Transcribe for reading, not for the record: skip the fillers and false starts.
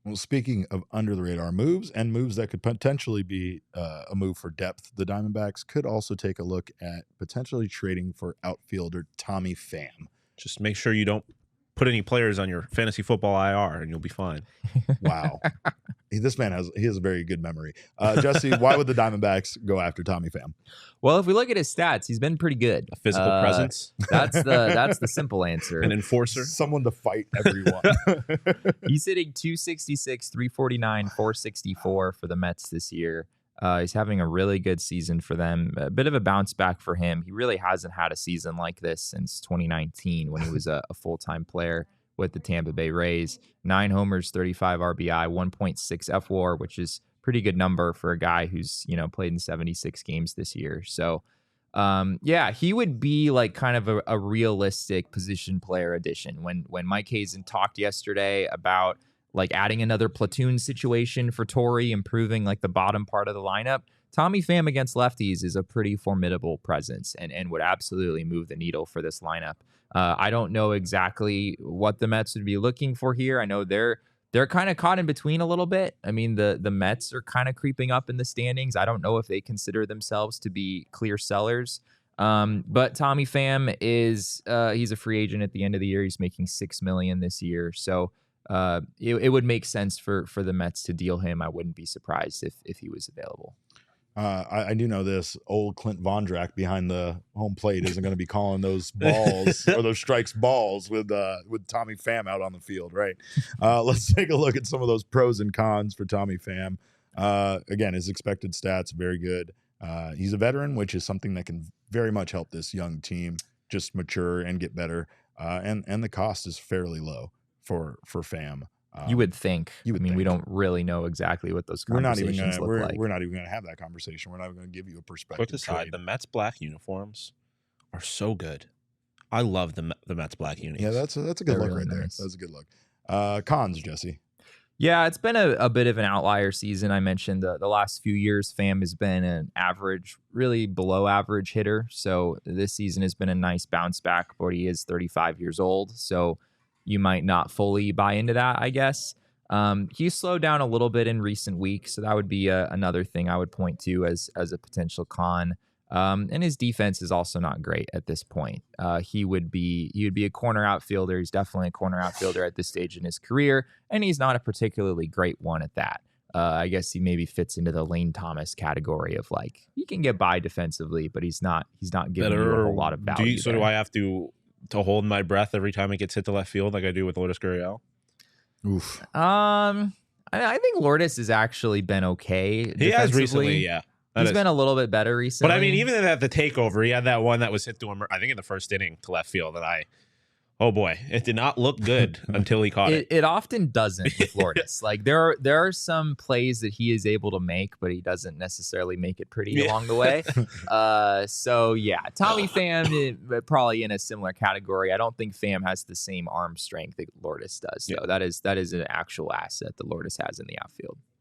Well, speaking of under the radar moves and moves that could potentially be a move for depth, the Diamondbacks could also take a look at potentially trading for outfielder Tommy Pham. Just make sure you don't put any players on your fantasy football IR, and you'll be fine. Wow. This man has a very good memory. Jesse, why would the Diamondbacks go after Tommy Pham? Well, if we look at his stats, he's been pretty good. A physical presence. That's the simple answer. An enforcer. Someone to fight everyone. He's hitting 266, 349, 464 for the Mets this year. He's having a really good season for them. A bit of a bounce back for him. He really hasn't had a season like this since 2019 when he was a full-time player with the Tampa Bay Rays. 9 homers, 35 RBI, 1.6 FWAR, which is pretty good number for a guy who's, played in 76 games this year. So, he would be like kind of a realistic position player addition. When Mike Hazen talked yesterday about like adding another platoon situation for Torrey, improving like the bottom part of the lineup, Tommy Pham against lefties is a pretty formidable presence and would absolutely move the needle for this lineup. I don't know exactly what the Mets would be looking for here. I know they're kind of caught in between a little bit. I mean, the Mets are kind of creeping up in the standings. I don't know if they consider themselves to be clear sellers. But Tommy Pham is he's a free agent at the end of the year. He's making $6 million this year. So it would make sense for the Mets to deal him. I wouldn't be surprised if he was available. I do know this. Old Clint Vondrak behind the home plate isn't going to be calling those balls or those strikes balls with Tommy Pham out on the field, right? Let's take a look at some of those pros and cons for Tommy Pham. Again, his expected stats, very good. He's a veteran, which is something that can very much help this young team just mature and get better. And the cost is fairly low for Pham. You would think. We don't really know exactly what those conversations look like. We're not even going to have that conversation. We're not even going to give you a perspective. Quick aside, the Mets black uniforms are so good. I love the Mets black unis. Yeah, that's a good look really right there. nice. That's a good look. Cons, Jesse. Yeah, it's been a bit of an outlier season. I mentioned the last few years, Pham has been an average, really below average hitter. So this season has been a nice bounce back, but he is 35 years old. So you might not fully buy into that, I guess. He's slowed down a little bit in recent weeks, so that would be another thing I would point to as a potential con. And his defense is also not great at this point. He would be a corner outfielder. He's definitely a corner outfielder at this stage in his career, and he's not a particularly great one at that. I guess he maybe fits into the Lane Thomas category of like he can get by defensively, but he's not giving you a whole lot of value. Do I have to hold my breath every time it gets hit to left field like I do with Lourdes Gurriel? Oof. I think Lourdes has actually been okay. He has recently, yeah. He's been a little bit better recently. But I mean, even at the takeover, he had that one that was hit to him, I think in the first inning to left field. And oh boy, it did not look good until he caught it. It often doesn't with Lourdes. Like there are some plays that he is able to make, but he doesn't necessarily make it pretty along the way. So yeah, Tommy Pham probably in a similar category. I don't think Pham has the same arm strength that Lourdes does. So that is an actual asset that Lourdes has in the outfield.